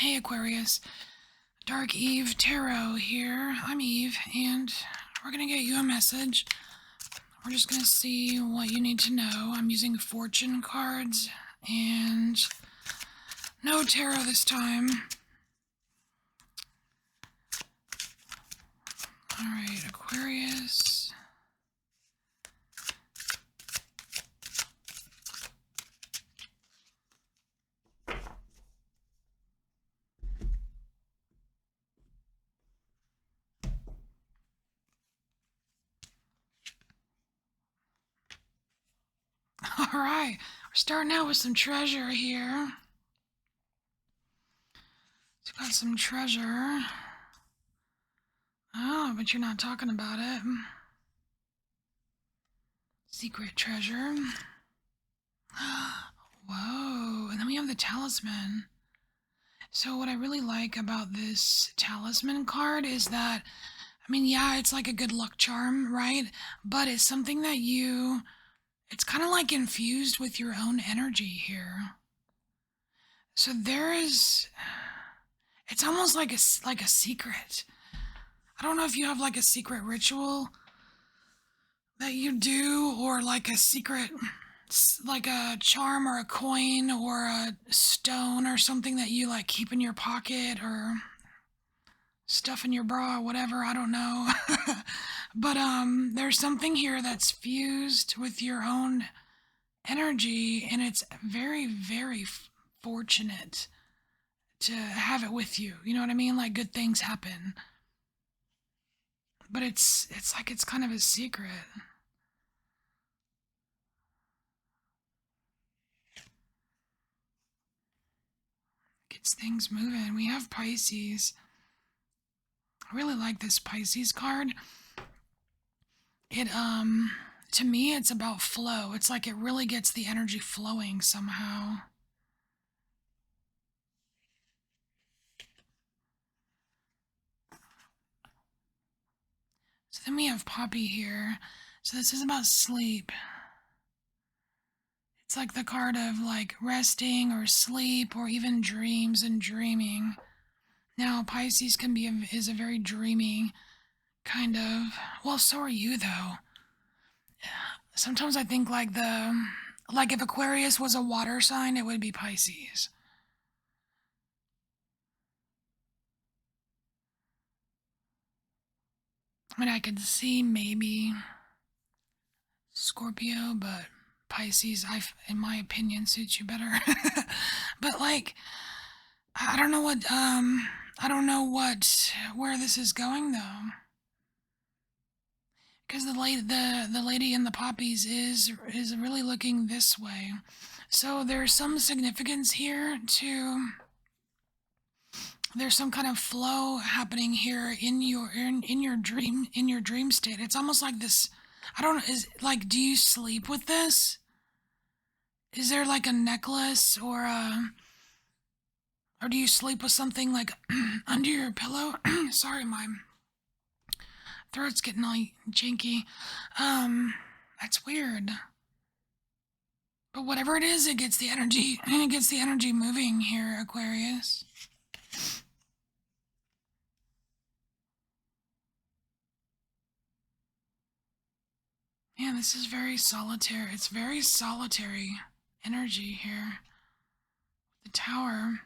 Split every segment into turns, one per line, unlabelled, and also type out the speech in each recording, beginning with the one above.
Hey Aquarius, Dark Eve Tarot here. I'm Eve, and we're gonna get you a message. We're just gonna see what you need to know. I'm using fortune cards and no tarot this time. Alright, Aquarius. Alright, we're starting out with some treasure here. We've got some treasure. Oh, but you're not talking about it. Secret treasure. Whoa, and then we have the talisman. So what I really like about this talisman card is that, I mean, yeah, it's like a good luck charm, right? But it's something that it's kind of like infused with your own energy here. So it's almost like a secret. I don't know if you have like a secret ritual that you do, or like a secret, like a charm or a coin or a stone or something that you like keep in your pocket or stuff in your bra or whatever, I don't know. But there's something here that's fused with your own energy, and it's very, very fortunate to have it with you. You know what I mean? Like good things happen. But it's like it's kind of a secret. Gets things moving. We have Pisces. I really like this Pisces card. It to me it's about flow. It's like it really gets the energy flowing somehow. So then we have Poppy here. So this is about sleep. It's like the card of like resting or sleep or even dreams and dreaming. Now Pisces is a very dreamy kind of, well, so are you though. Sometimes I think like if Aquarius was a water sign, it would be Pisces. I mean, I could see maybe Scorpio, but Pisces, in my opinion, suits you better. But like, I don't know where this is going though. Because the lady in the poppies is really looking this way. So there's some significance here to, there's some kind of flow happening here in your dream state. It's almost like this, I don't know, is like, do you sleep with this? Is there like a necklace or do you sleep with something like under your pillow? Sorry, my throat's getting all janky. That's weird. But whatever it is, it gets the energy moving here, Aquarius. Yeah, this is very solitary. It's very solitary energy here. The Tower.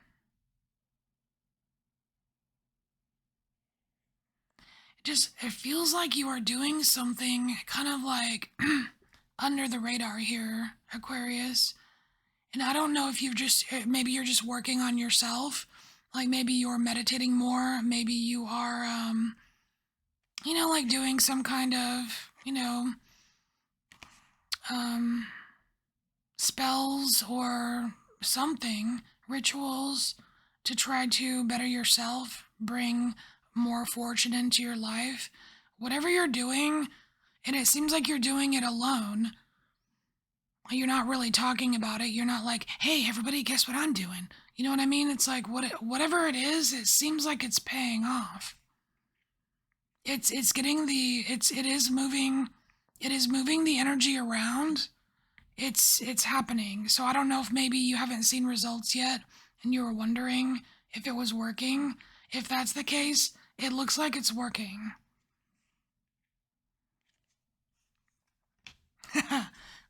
It feels like you are doing something kind of like under the radar here, Aquarius. And I don't know if maybe you're just working on yourself. Like maybe you're meditating more. Maybe you are, like doing some kind of, um, spells or something, rituals to try to better yourself, bring more fortune into your life. Whatever you're doing, and it seems like you're doing it alone. You're not really talking about it. You're not like, hey, everybody, guess what I'm doing? You know what I mean? It's like whatever it is seems like it's paying off. It is moving the energy around. It's happening. So I don't know if maybe you haven't seen results yet and you were wondering if it was working. If that's the case, it looks like it's working.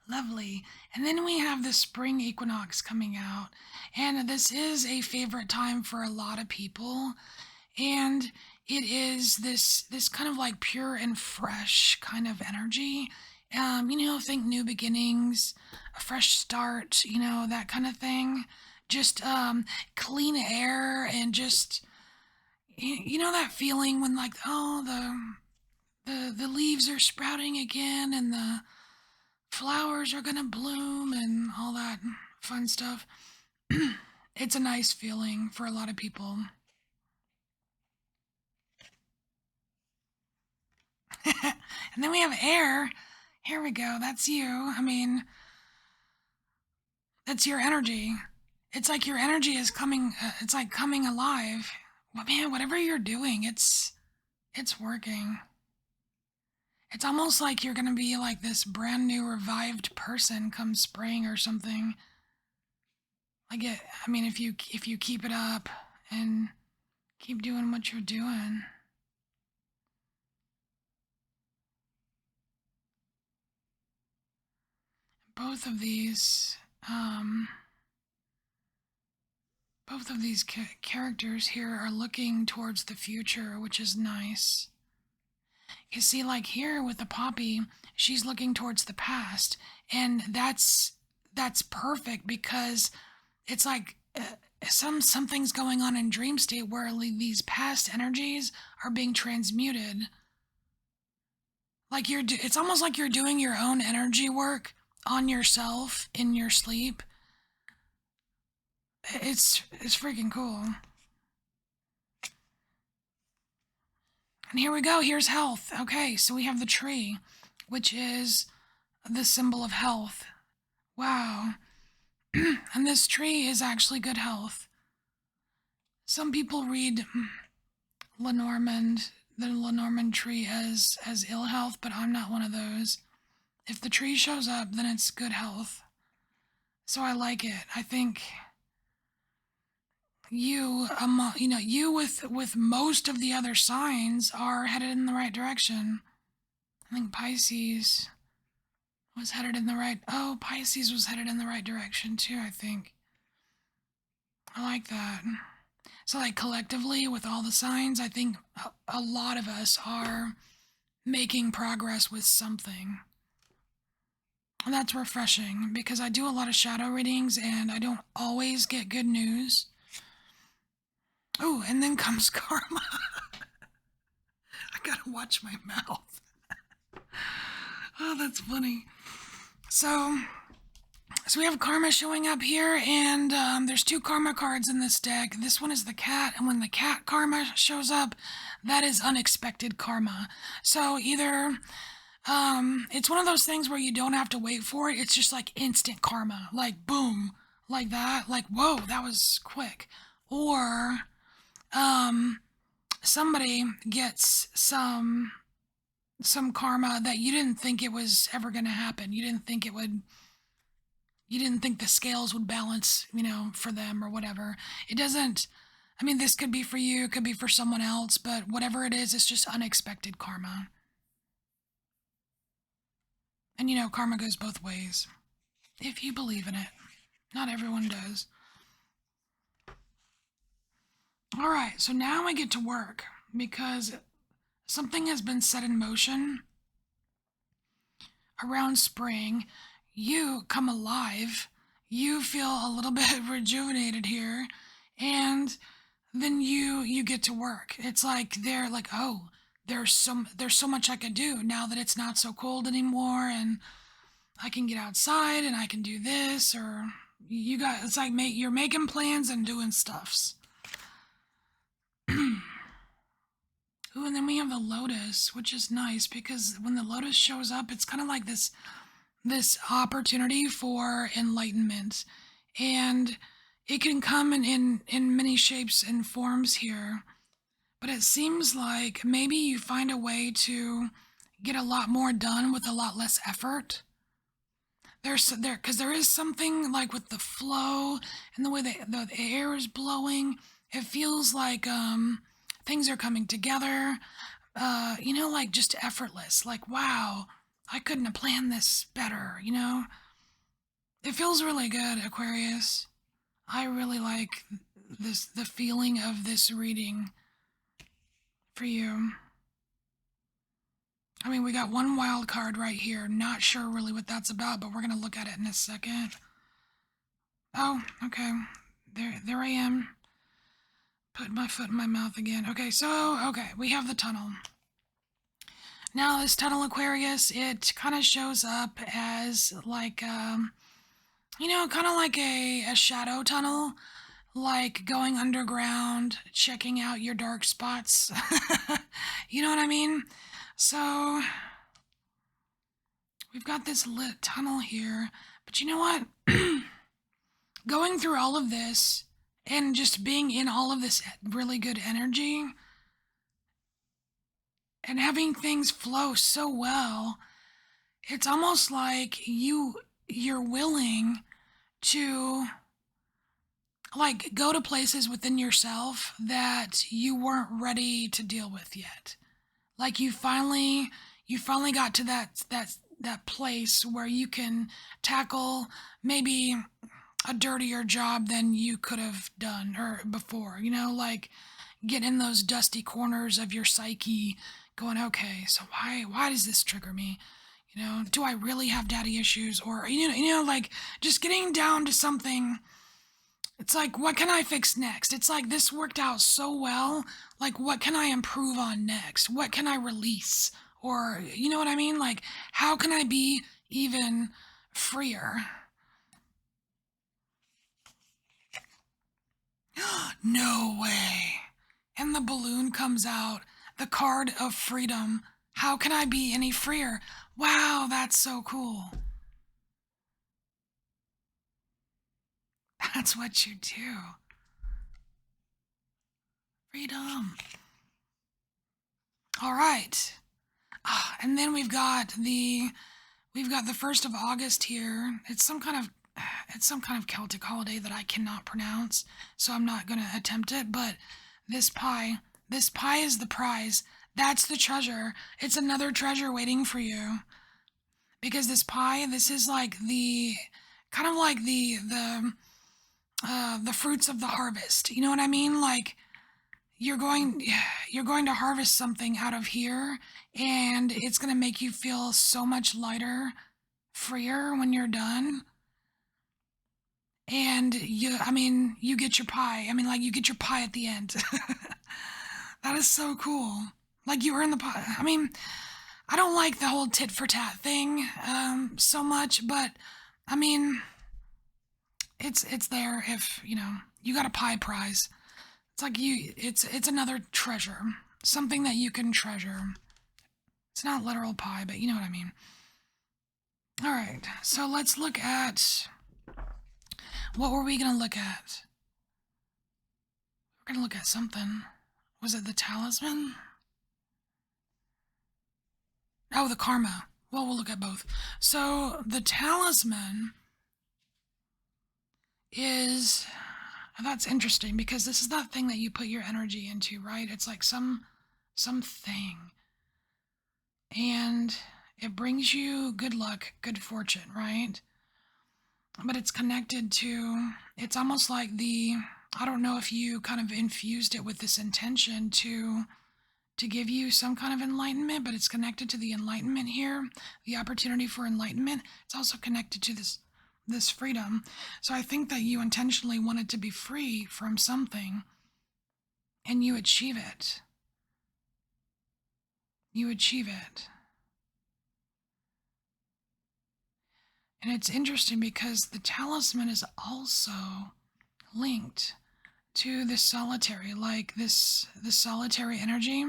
Lovely. And then we have the spring equinox coming out. And this is a favorite time for a lot of people. And it is this kind of like pure and fresh kind of energy. Think new beginnings, a fresh start, that kind of thing. Just clean air and just that feeling when like the leaves are sprouting again and the flowers are gonna bloom and all that fun stuff. It's a nice feeling for a lot of people. And then we have air. Here we go. That's you. I mean, that's your energy. It's like your energy is coming. It's like coming alive. Well, man, whatever you're doing, it's working. It's almost like you're gonna be like this brand new revived person come spring or something. Like it. I mean, if you keep it up and keep doing what you're doing. Both of these, um, both of these characters here are looking towards the future, which is nice. You see, like here with the poppy, she's looking towards the past, and that's perfect because it's like something's going on in dream state where these past energies are being transmuted. Like it's almost like you're doing your own energy work on yourself in your sleep. It's freaking cool. And here we go. Here's health. Okay, so we have the tree, which is the symbol of health. Wow. And this tree is actually good health. Some people read Lenormand, the Lenormand tree as ill health, but I'm not one of those. If the tree shows up, then it's good health. So I like it. I think you with most of the other signs are headed in the right direction. I think Pisces was headed in the right. Oh, Pisces was headed in the right direction too, I think. I like that. So like collectively with all the signs, I think a lot of us are making progress with something. And that's refreshing because I do a lot of shadow readings and I don't always get good news. Oh, and then comes karma. I gotta watch my mouth. Oh, that's funny. So we have karma showing up here, and there's two karma cards in this deck. This one is the cat, and when the cat karma shows up, that is unexpected karma. So either it's one of those things where you don't have to wait for it. It's just like instant karma, like boom, like that, like whoa, that was quick. Or somebody gets some karma that you didn't think it was ever going to happen. You didn't think the scales would balance, for them or whatever. It doesn't, I mean, this could be for you, it could be for someone else, but whatever it is, it's just unexpected karma. And karma goes both ways. If you believe in it. Not everyone does. All right, so now I get to work because something has been set in motion around spring. You come alive. You feel a little bit rejuvenated here, and then you get to work. It's like they're like, oh, there's so much I could do now that it's not so cold anymore, and I can get outside and I can do this, or it's like you're making plans and doing stuffs. Ooh, and then we have the lotus, which is nice because when the lotus shows up, it's kind of like this opportunity for enlightenment, and it can come in many shapes and forms here. But it seems like maybe you find a way to get a lot more done with a lot less effort. because there is something like with the flow and the way the air is blowing. It feels like things are coming together. Like just effortless. Like wow, I couldn't have planned this better. It feels really good, Aquarius. I really like the feeling of this reading for you. I mean, we got one wild card right here. Not sure really what that's about, but we're gonna look at it in a second. Oh, okay. There I am. Put my foot in my mouth again. Okay, we have the tunnel. Now, this tunnel, Aquarius, it kind of shows up as like, kind of like a shadow tunnel, like going underground, checking out your dark spots. You know what I mean? So, we've got this lit tunnel here, but you know what? Going through all of this and just being in all of this really good energy and having things flow so well, it's almost like you're willing to like go to places within yourself that you weren't ready to deal with yet. Like you finally got to that place where you can tackle maybe a dirtier job than you could have done or before, like get in those dusty corners of your psyche going, okay, so why does this trigger me? Do I really have daddy issues? Or like just getting down to something. It's like, what can I fix next? It's like this worked out so well. Like, what can I improve on next? What can I release? Or, you know what I mean? Like, how can I be even freer? No way. And the balloon comes out, the card of freedom. How can I be any freer? Wow, that's so cool. That's what you do. Freedom. All right. And then we've got the 1st of August here. It's some kind of Celtic holiday that I cannot pronounce, so I'm not going to attempt it, but this pie is the prize. That's the treasure. It's another treasure waiting for you. Because this is like the kind of like the fruits of the harvest. You know what I mean? Like you're going to harvest something out of here, and it's going to make you feel so much lighter, freer when you're done. And you get your pie. Like you get your pie at the end. That is so cool. Like you earn the pie. I don't like the whole tit for tat thing so much, but it's there if you got a pie prize. It's like it's another treasure, something that you can treasure. It's not literal pie, but you know what I mean. All right, so let's look at what were we gonna look at? We're gonna look at something. Was it the talisman? Oh, the karma. Well, we'll look at both. So the talisman is, that's interesting because this is that thing that you put your energy into, right? It's like something, and it brings you good luck, good fortune, right? But it's connected to, it's almost like I don't know if you kind of infused it with this intention to give you some kind of enlightenment, but it's connected to the enlightenment here, the opportunity for enlightenment. It's also connected to this freedom. So I think that you intentionally wanted to be free from something, and you achieve it. You achieve it. And it's interesting because the talisman is also linked to the solitary, like the solitary energy,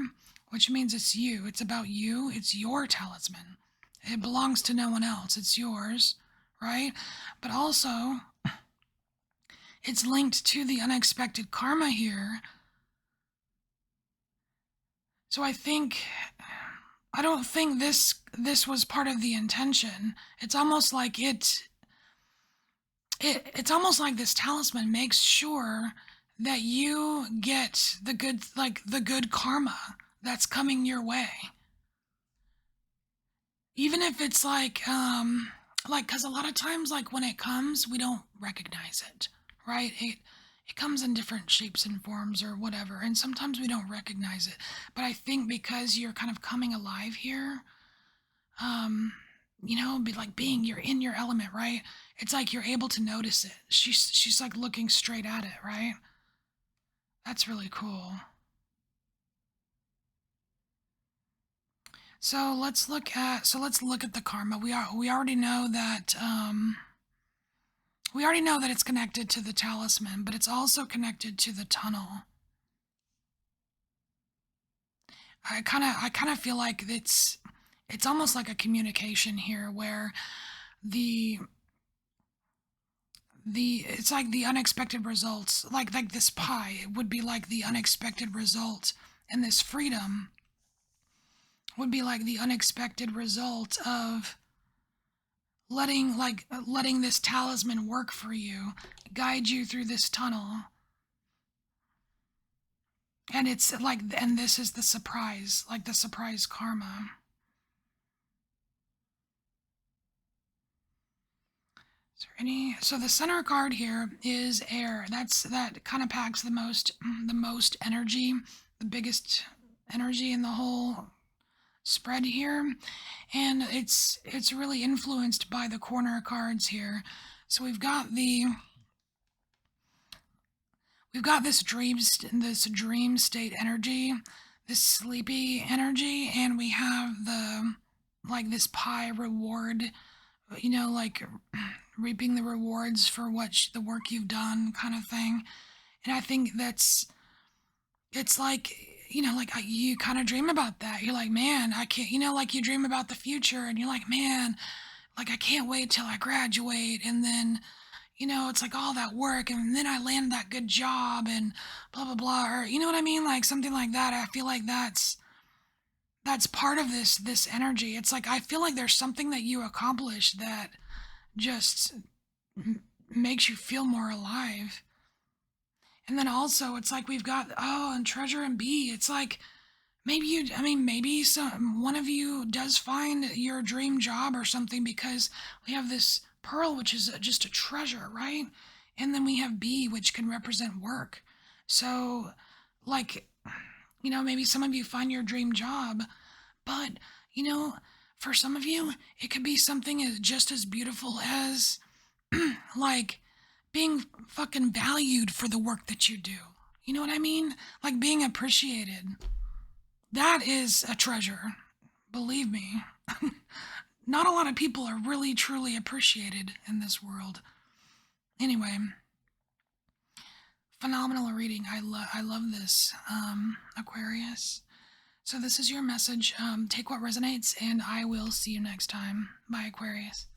which means it's you. It's about you. It's your talisman. It belongs to no one else. It's yours, right? But also, it's linked to the unexpected karma here. So I think I don't think this was part of the intention. It's almost like it's almost like this talisman makes sure that you get the good karma that's coming your way. Even if it's like cuz a lot of times like when it comes, we don't recognize it, right? It comes in different shapes and forms or whatever, and sometimes we don't recognize it. But I think because you're kind of coming alive here, um be like being you're in your element, right? It's like you're able to notice it. She's like looking straight at it, right? That's really cool. Let's look at the karma. We already know that it's connected to the talisman, but it's also connected to the tunnel. I kind of feel like it's almost like a communication here where the it's like the unexpected results, like this pie would be like the unexpected result, and this freedom would be like the unexpected result of letting this talisman work for you, guide you through this tunnel. And it's like, and this is the surprise, like the surprise karma. Is there any? So the center card here is air. That kind of packs the most energy, the biggest energy in the whole spread here, and it's really influenced by the corner cards here. So we've got this dream state energy, this sleepy energy, and we have the like this pie reward, like reaping the rewards for the work you've done kind of thing. And I think it's like, like you kind of dream about that. You're like, man, I can't, like you dream about the future and you're like, man, like I can't wait till I graduate, and then it's like all that work, and then I land that good job and blah blah blah, or you know what I mean, like something like that. I feel like that's part of this energy. It's like I feel like there's something that you accomplish that just makes you feel more alive. And then also it's like we've got, oh, and treasure and bee. It's like maybe one of you does find your dream job or something, because we have this pearl, which is just a treasure, right? And then we have bee, which can represent work. So, like, maybe some of you find your dream job, but, you know, for some of you, it could be something just as beautiful as, like, being fucking valued for the work that you do. You know what I mean? Like being appreciated. That is a treasure. Believe me. Not a lot of people are really truly appreciated in this world. Anyway, phenomenal reading. I love this, Aquarius. So this is your message. Take what resonates, and I will see you next time. Bye, Aquarius.